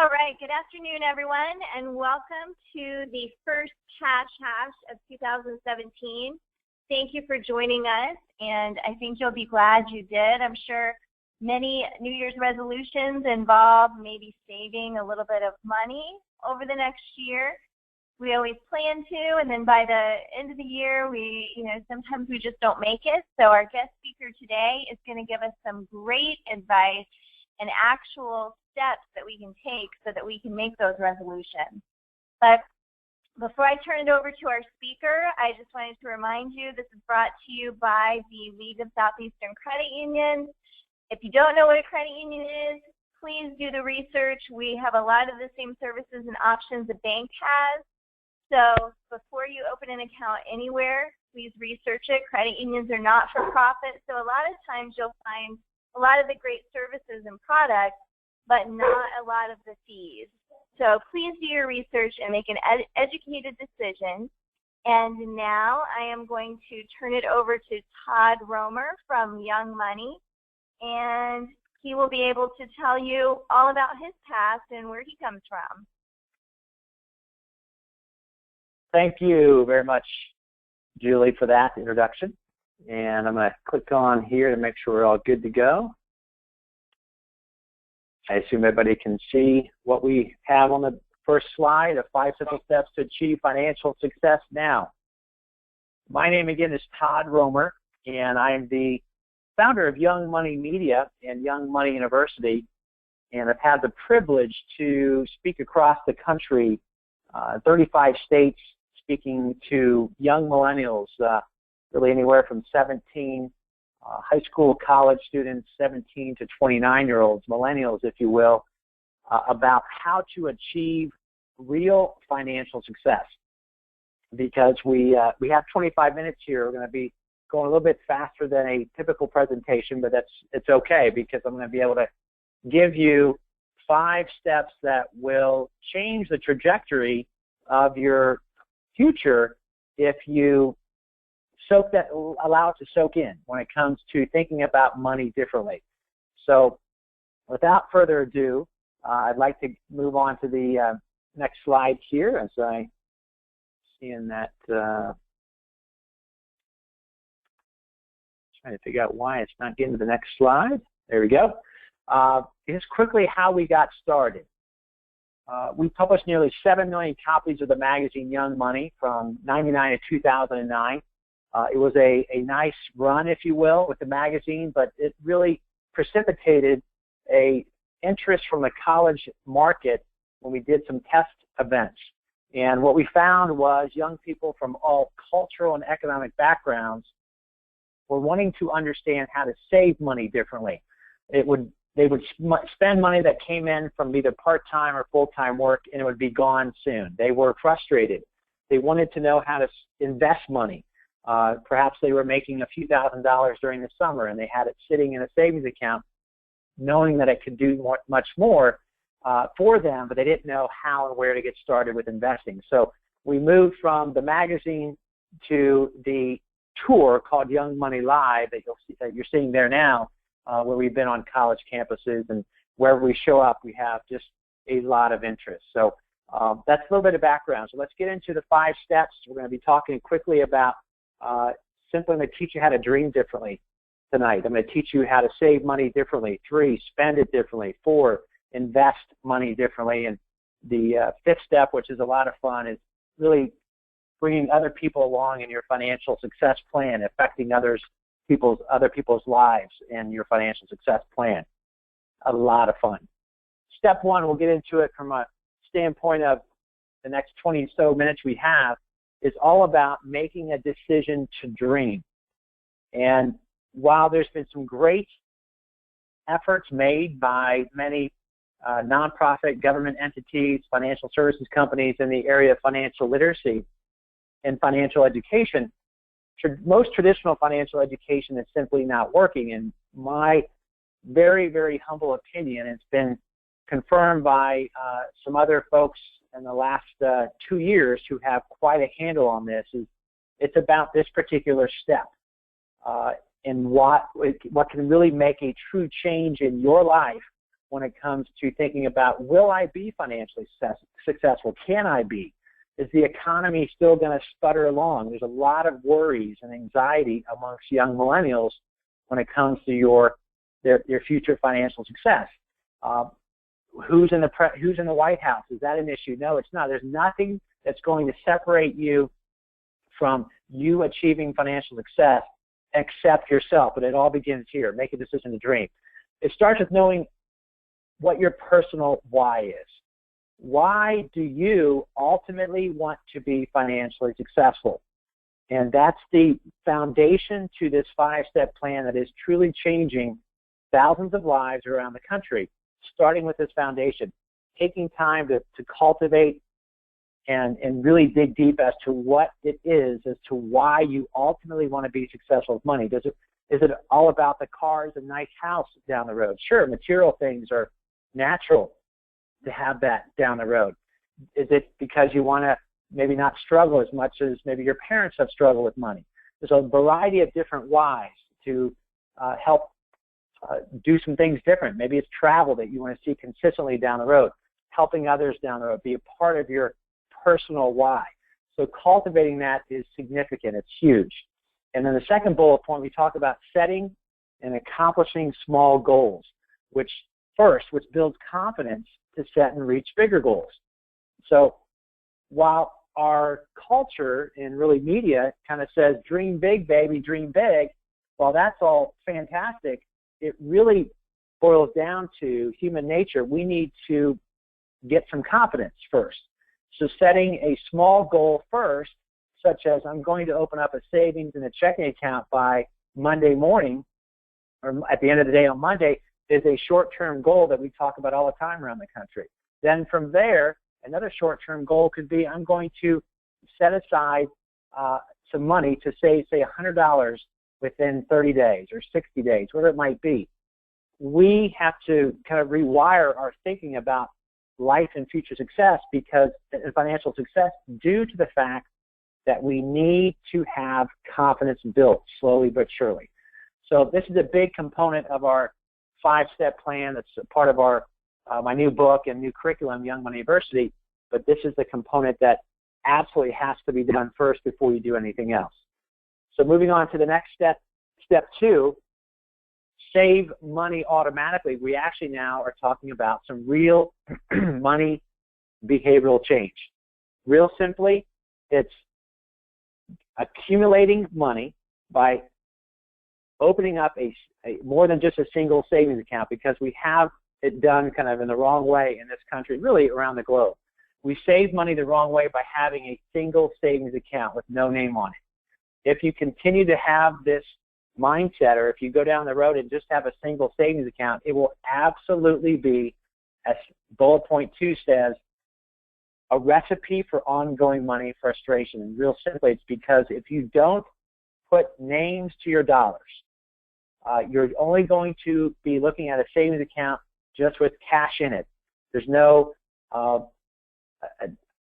All right, good afternoon, everyone, and welcome to the first Cash Hash of 2017. Thank you for joining us, and I think you'll be glad you did. I'm sure many New Year's resolutions involve maybe saving a little bit of money over the next year. We always plan to, and then by the end of the year, sometimes we just don't make it. So our guest speaker today is going to give us some great advice and actual steps that we can take so that we can make those resolutions. But before I turn it over to our speaker, I just wanted to remind you this is brought to you by the League of Southeastern Credit Unions. If you don't know what a credit union is, please do the research. We have a lot of the same services and options a bank has. So before you open an account anywhere, please research it. Credit unions are not for profit, so a lot of times you'll find a lot of the great services and products, but not a lot of the fees. So please do your research and make an educated decision. And now I am going to turn it over to Todd Romer from Young Money, and he will be able to tell you all about his past and where he comes from. Thank you very much, Julie, for that introduction. And I'm going to click on here to make sure we're all good to go. I assume everybody can see what we have on the first slide of 5 simple steps to achieve financial success now. My name again is Todd Romer, and I am the founder of Young Money Media and Young Money University, and I've had the privilege to speak across the country, 35 states, speaking to young millennials, really anywhere from 17 high school, college students, 17 to 29-year-olds, millennials, if you will, about how to achieve real financial success. Because we have 25 minutes here, we're going to be going a little bit faster than a typical presentation, but it's okay because I'm going to be able to give you 5 steps that will change the trajectory of your future if you allow it to soak in when it comes to thinking about money differently. So without further ado, I'd like to move on to the next slide here as I see in that trying to figure out why it's not getting to the next slide. There we go. Here's quickly how we got started. We published nearly 7 million copies of the magazine Young Money from 1999 to 2009. It was a nice run, if you will, with the magazine, but it really precipitated a interest from the college market when we did some test events. And what we found was young people from all cultural and economic backgrounds were wanting to understand how to save money differently. They would spend money that came in from either part-time or full-time work, and it would be gone soon. They were frustrated. They wanted to know how to invest money. Perhaps they were making a few $1,000s during the summer, and they had it sitting in a savings account, knowing that it could do much more for them, but they didn't know how and where to get started with investing. So we moved from the magazine to the tour called Young Money Live that you're seeing there now, where we've been on college campuses, and wherever we show up, we have just a lot of interest. So that's a little bit of background. So let's get into the 5 steps. We're going to be talking quickly about simply I'm going to teach you how to dream differently tonight. I'm going to teach you how to save money differently. 3, spend it differently. 4, invest money differently. And the 5th step, which is a lot of fun, is really bringing other people along in your financial success plan, affecting other people's lives and your financial success plan. A lot of fun. Step 1, we'll get into it from a standpoint of the next 20 or so minutes we have, is all about making a decision to dream. And while there's been some great efforts made by many nonprofit government entities, financial services companies in the area of financial literacy and financial education, most traditional financial education is simply not working. In my very, very humble opinion, it's been confirmed by some other folks in the last 2 years who have quite a handle on this. It's about this particular step and what can really make a true change in your life when it comes to thinking about, will I be financially successful? Can I be? Is the economy still going to sputter along? There's a lot of worries and anxiety amongst young millennials when it comes to their future financial success. Who's in the White House? Is that an issue? No, it's not. There's nothing that's going to separate you from you achieving financial success except yourself. But it all begins here. Make a decision to dream. It starts with knowing what your personal why is. Why do you ultimately want to be financially successful? And that's the foundation to this 5-step plan that is truly changing thousands of lives around the country, starting with this foundation, taking time to cultivate and really dig deep as to what it is, as to why you ultimately want to be successful with money. Is it all about the cars and nice house down the road? Sure, material things are natural to have that down the road. Is it because you want to maybe not struggle as much as maybe your parents have struggled with money? There's a variety of different whys to help do some things different. Maybe it's travel that you want to see consistently down the road, helping others down the road, be a part of your personal why. So cultivating that is significant. It's huge. And then the second bullet point, we talk about setting and accomplishing small goals, which builds confidence to set and reach bigger goals. So while our culture and really media kind of says, dream big, baby, dream big, while that's all fantastic, it really boils down to human nature. We need to get some confidence first. So setting a small goal first, such as I'm going to open up a savings and a checking account by Monday morning, or at the end of the day on Monday, is a short-term goal that we talk about all the time around the country. Then from there, another short-term goal could be I'm going to set aside some money to save, say, $100 within 30 days or 60 days, whatever it might be. We have to kind of rewire our thinking about life and future success and financial success due to the fact that we need to have confidence built slowly but surely. So this is a big component of our 5-step plan. That's a part of our my new book and new curriculum, Young Money University. But this is the component that absolutely has to be done first before you do anything else. So moving on to the next step, step 2, save money automatically. We actually now are talking about some real money behavioral change. Real simply, it's accumulating money by opening up a more than just a single savings account, because we have it done kind of in the wrong way in this country, really around the globe. We save money the wrong way by having a single savings account with no name on it. If you continue to have this mindset, or if you go down the road and just have a single savings account, it will absolutely be, as bullet point 2 says, a recipe for ongoing money frustration. And real simply, it's because if you don't put names to your dollars, you're only going to be looking at a savings account just with cash in it. There's no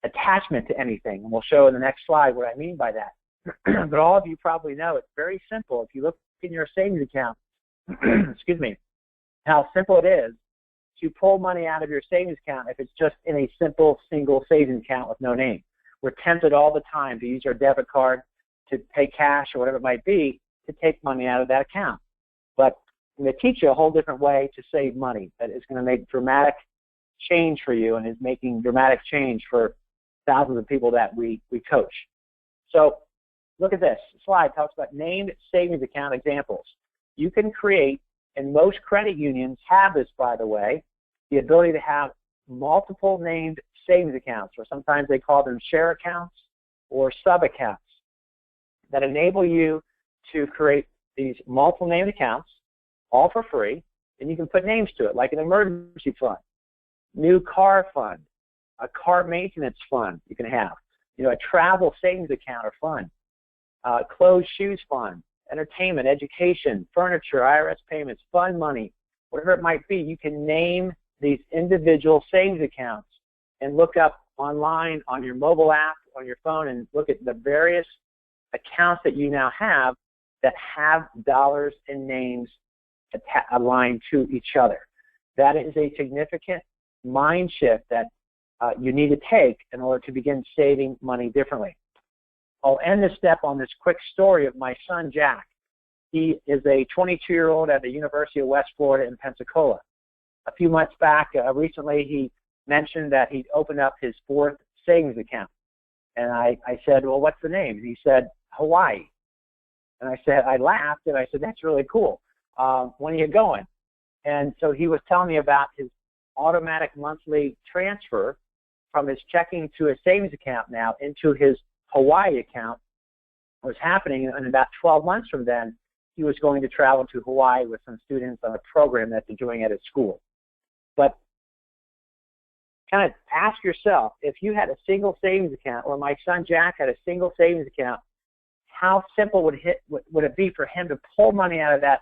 attachment to anything. And we'll show in the next slide what I mean by that. But all of you probably know it's very simple. If you look in your savings account, excuse me, how simple it is to pull money out of your savings account if it's just in a simple single savings account with no name. We're tempted all the time to use our debit card to pay cash or whatever it might be to take money out of that account. But I'm going to teach you a whole different way to save money that is going to make dramatic change for you and is making dramatic change for thousands of people that we coach. So look at this slide. Talks about named savings account examples. You can create, and most credit unions have this, by the way, the ability to have multiple named savings accounts, or sometimes they call them share accounts or sub-accounts, that enable you to create these multiple named accounts, all for free, and you can put names to it, like an emergency fund, new car fund, a car maintenance fund you can have, a travel savings account or fund, closed shoes fund, entertainment, education, furniture, IRS payments, fund money, whatever it might be. You can name these individual savings accounts and look up online on your mobile app, on your phone, and look at the various accounts that you now have that have dollars and names aligned to each other. That is a significant mind shift that you need to take in order to begin saving money differently. I'll end this step on this quick story of my son, Jack. He is a 22-year-old at the University of West Florida in Pensacola. A few months back, recently, he mentioned that he'd opened up his 4th savings account. And I said, well, what's the name? And he said, Hawaii. And I laughed, and I said, that's really cool. When are you going? And so he was telling me about his automatic monthly transfer from his checking to his savings account now into his Hawaii account was happening, and about 12 months from then, he was going to travel to Hawaii with some students on a program that they're doing at his school. But kind of ask yourself, if you had a single savings account, or my son Jack had a single savings account, how simple would it be for him to pull money out of that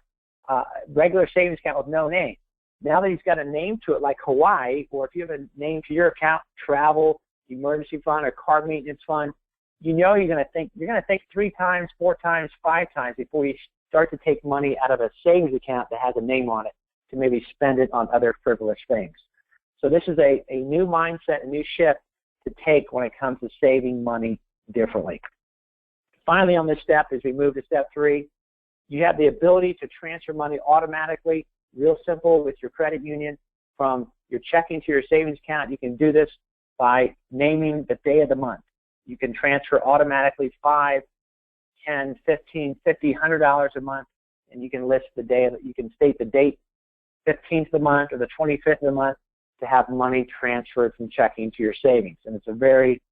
regular savings account with no name? Now that he's got a name to it, like Hawaii, or if you have a name to your account, travel, emergency fund, or car maintenance fund, you know you're going to think 3 times, 4 times, 5 times before you start to take money out of a savings account that has a name on it to maybe spend it on other frivolous things. So this is a new mindset, a new shift to take when it comes to saving money differently. Finally, on this step, as we move to step 3, you have the ability to transfer money automatically, real simple, with your credit union from your checking to your savings account. You can do this by naming the day of the month. You can transfer automatically $5, $10, $15, $50, $100 a month, and you can list the day. You can state the date, 15th of the month or the 25th of the month, to have money transferred from checking to your savings. And it's a very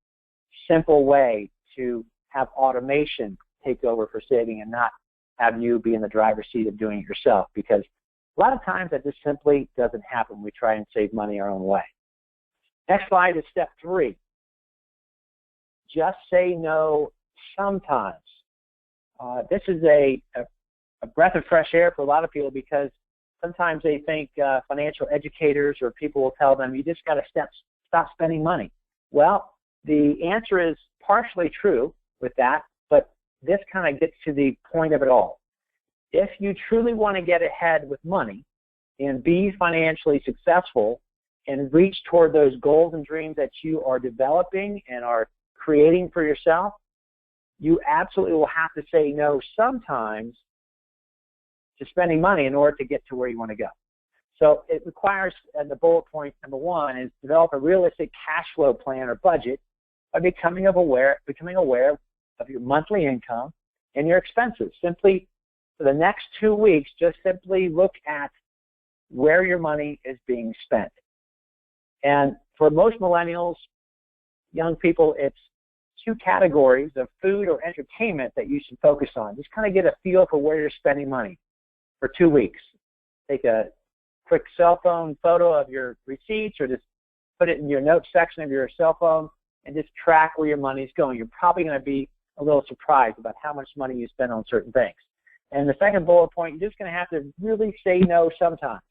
simple way to have automation take over for saving and not have you be in the driver's seat of doing it yourself, because a lot of times that just simply doesn't happen. We try and save money our own way. Next slide is step 3. Just say no sometimes. This is a breath of fresh air for a lot of people, because sometimes they think financial educators or people will tell them, you just got to stop spending money. Well, the answer is partially true with that, but this kind of gets to the point of it all. If you truly want to get ahead with money and be financially successful and reach toward those goals and dreams that you are developing and are creating for yourself, you absolutely will have to say no sometimes to spending money in order to get to where you want to go. So it requires, and the bullet point number 1 is develop a realistic cash flow plan or budget by becoming aware of your monthly income and your expenses. Simply, for the next 2 weeks, just simply look at where your money is being spent. And for most millennials, young people, it's 2 categories of food or entertainment that you should focus on. Just kind of get a feel for where you're spending money for 2 weeks. Take a quick cell phone photo of your receipts, or just put it in your notes section of your cell phone and just track where your money is going. You're probably going to be a little surprised about how much money you spend on certain things. And the second bullet point, you're just going to have to really say no sometimes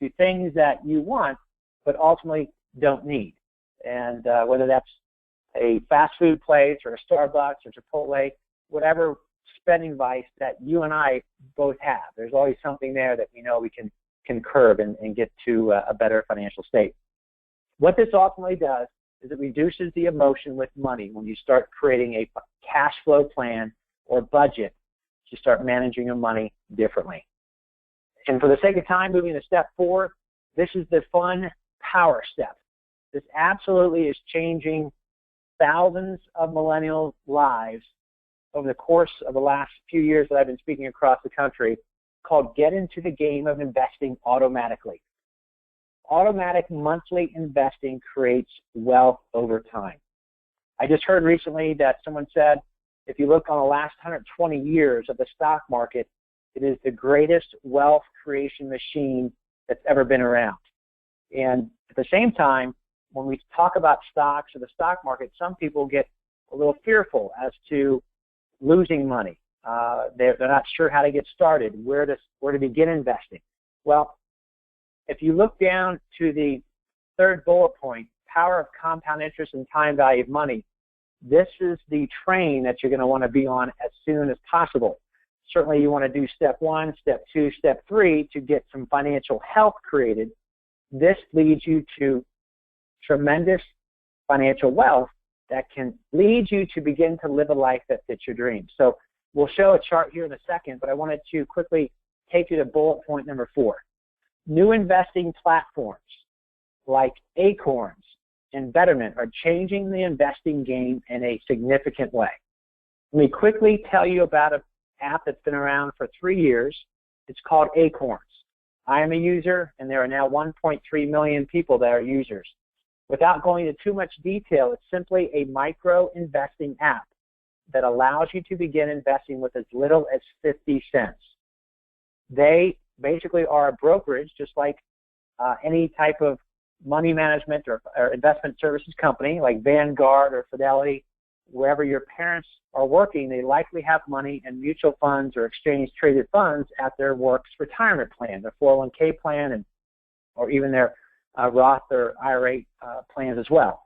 to things that you want but ultimately don't need. And whether that's a fast food place or a Starbucks or Chipotle, whatever spending vice that you and I both have, there's always something there that we know we can curb and get to a better financial state. What this ultimately does is it reduces the emotion with money when you start creating a cash flow plan or budget to start managing your money differently. And for the sake of time, moving to step 4, this is the fun power step. This absolutely is changing thousands of millennial lives over the course of the last few years that I've been speaking across the country, called Get Into the Game of Investing Automatically. Automatic monthly investing creates wealth over time. I just heard recently that someone said, if you look on the last 120 years of the stock market, it is the greatest wealth creation machine that's ever been around. And at the same time, when we talk about stocks or the stock market, some people get a little fearful as to losing money. They're not sure how to get started, where to begin investing. Well, if you look down to the 3rd bullet point, power of compound interest and time value of money, this is the train that you're going to want to be on as soon as possible. Certainly you want to do step 1, step 2, step 3 to get some financial health created, This leads you to tremendous financial wealth that can lead you to begin to live a life that fits your dreams. So we'll show a chart here in a second, but I wanted to quickly take you to bullet point number 4. New investing platforms like Acorns and Betterment are changing the investing game in a significant way. Let me quickly tell you about an app that's been around for 3 years. It's called Acorns. I am a user, and there are now 1.3 million people that are users. Without going into too much detail, it's simply a micro investing app that allows you to begin investing with as little as 50 cents. They basically are a brokerage, just like any type of money management or investment services company like Vanguard or Fidelity. Wherever your parents are working, they likely have money in mutual funds or exchange-traded funds at their work's retirement plan, their 401k plan, or even their Roth or IRA plans as well.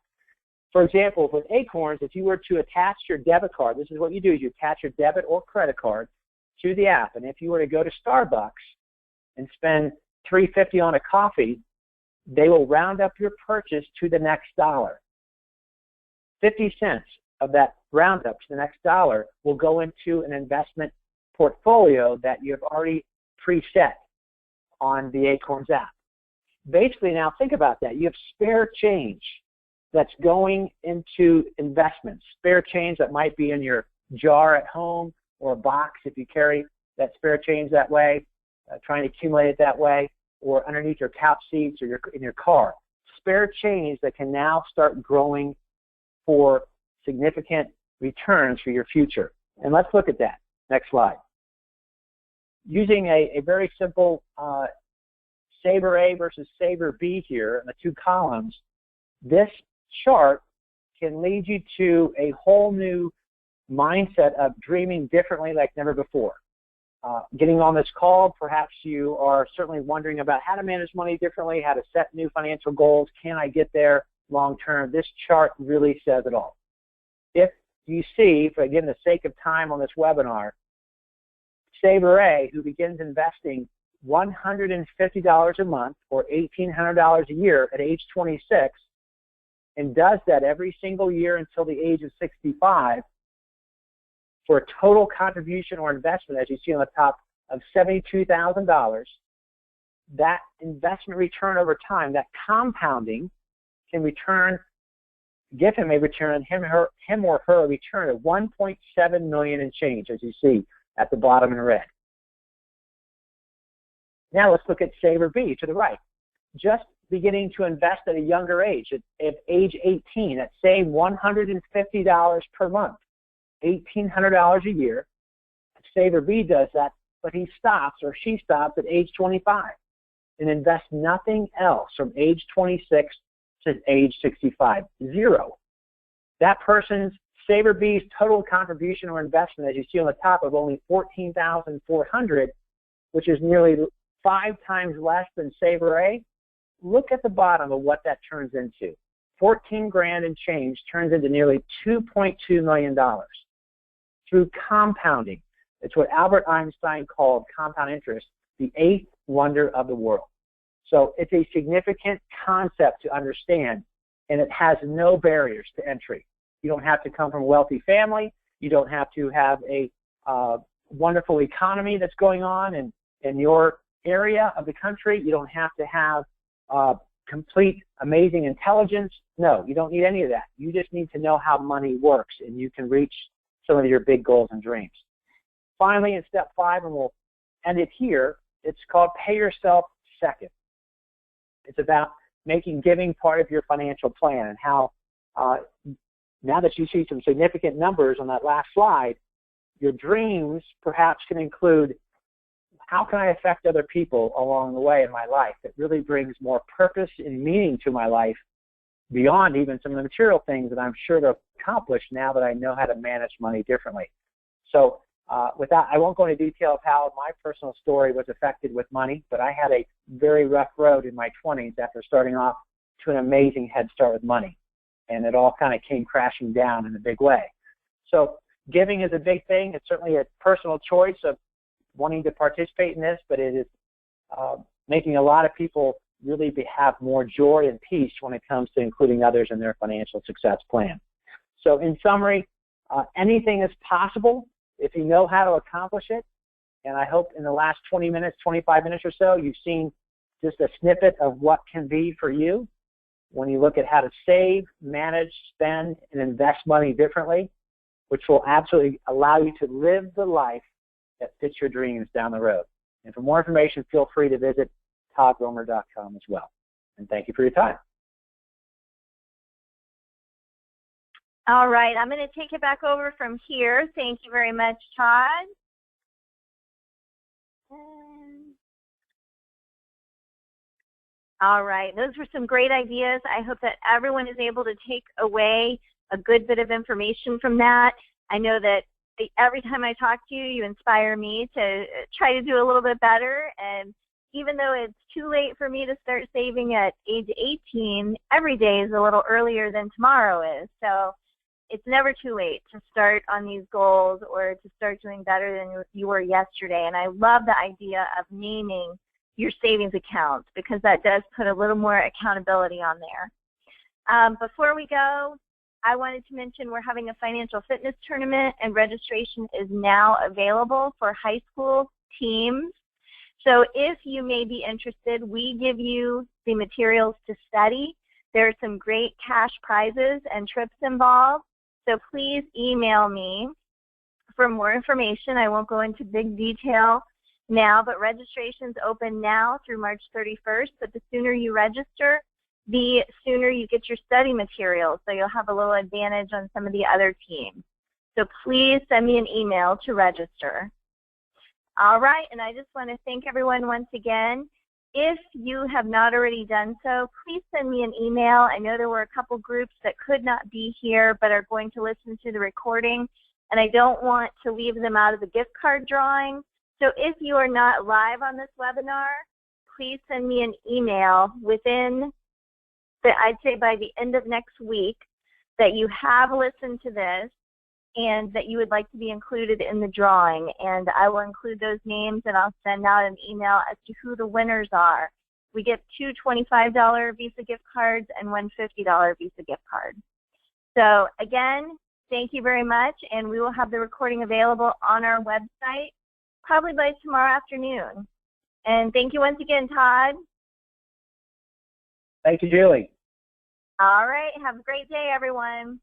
For example, with Acorns, if you were to attach your debit card, this is what you do, is you attach your debit or credit card to the app, and if you were to go to Starbucks and spend $3.50 on a coffee, they will round up your purchase to the next dollar. 50 cents of that roundup to the next dollar will go into an investment portfolio that you have already preset on the Acorns app. Basically, now think about that. You have spare change that's going into investments, spare change that might be in your jar at home or a box if you carry that spare change that way, trying to accumulate it that way, or underneath your couch seats or in your car. Spare change that can now start growing for significant returns for your future. And let's look at that. Next slide. Using a very simple Saber A versus Saber B here in the 2 columns, this chart can lead you to a whole new mindset of dreaming differently like never before. Getting on this call, perhaps you are certainly wondering about how to manage money differently, how to set new financial goals. Can I get there long term? This chart really says it all. If you see, for again the sake of time on this webinar, Saber A, who begins investing $150 a month or $1,800 a year at age 26, and does that every single year until the age of 65, for a total contribution or investment, as you see on the top, of $72,000, that investment return over time, that compounding, can give him a return, him or her a return of $1.7 million and change, as you see at the bottom in red. Now let's look at Saber B to the right. Just beginning to invest at a younger age, at age 18, at say $150 per month, $1,800 a year. Saber B does that, but he stops or she stops at age 25 and invests nothing else from age 26 to age 65. Zero. That person's Saber B's total contribution or investment, as you see on the top, of only $14,400, which is nearly 5 times less than Saber A. Look at the bottom of what that turns into. 14 grand and change turns into nearly $2.2 million through compounding. It's what Albert Einstein called compound interest, the 8th wonder of the world. So it's a significant concept to understand, and it has no barriers to entry. You don't have to come from a wealthy family. You don't have to have a wonderful economy that's going on in your area of the country. You don't have to have complete amazing intelligence. No, you don't need any of that. You just need to know how money works, and you can reach some of your big goals and dreams. Finally, in step 5, and we'll end it here, it's called Pay Yourself Second. It's about making giving part of your financial plan, and how now that you see some significant numbers on that last slide, your dreams perhaps can include, how can I affect other people along the way in my life that really brings more purpose and meaning to my life beyond even some of the material things that I'm sure to accomplish now that I know how to manage money differently. So with that, I won't go into detail of how my personal story was affected with money, but I had a very rough road in my 20s after starting off to an amazing head start with money. And it all kind of came crashing down in a big way. So giving is a big thing. It's certainly a personal choice of wanting to participate in this, but it is making a lot of people really have more joy and peace when it comes to including others in their financial success plan. So in summary, anything is possible if you know how to accomplish it. And I hope in the last 20 minutes, 25 minutes or so, you've seen just a snippet of what can be for you when you look at how to save, manage, spend, and invest money differently, which will absolutely allow you to live the life that fits your dreams down the road. And for more information, feel free to visit toddromer.com as well. And thank you for your time. All right, I'm going to take it back over from here. Thank you very much, Todd. All right, those were some great ideas. I hope that everyone is able to take away a good bit of information from that. I know that every time I talk to you, you inspire me to try to do a little bit better. And even though it's too late for me to start saving at age 18, every day is a little earlier than tomorrow is. So it's never too late to start on these goals or to start doing better than you were yesterday. And I love the idea of naming your savings accounts because that does put a little more accountability on there. Before we go, I wanted to mention we're having a financial fitness tournament and registration is now available for high school teams. So if you may be interested, we give you the materials to study. There are some great cash prizes and trips involved. So please email me for more information. I won't go into big detail now, but registration's open now through March 31st. But the sooner you register, the sooner you get your study materials. So you'll have a little advantage on some of the other teams. So please send me an email to register. All right, and I just want to thank everyone once again. If you have not already done so, please send me an email. I know there were a couple groups that could not be here but are going to listen to the recording, and I don't want to leave them out of the gift card drawing. So if you are not live on this webinar, please send me an email within, I'd say by the end of next week, that you have listened to this and that you would like to be included in the drawing. And I will include those names and I'll send out an email as to who the winners are. We get 2 $25 Visa gift cards and 1 $50 Visa gift card. So again, thank you very much, and we will have the recording available on our website probably by tomorrow afternoon. And thank you once again, Todd. Thank you, Julie. All right, have a great day, everyone.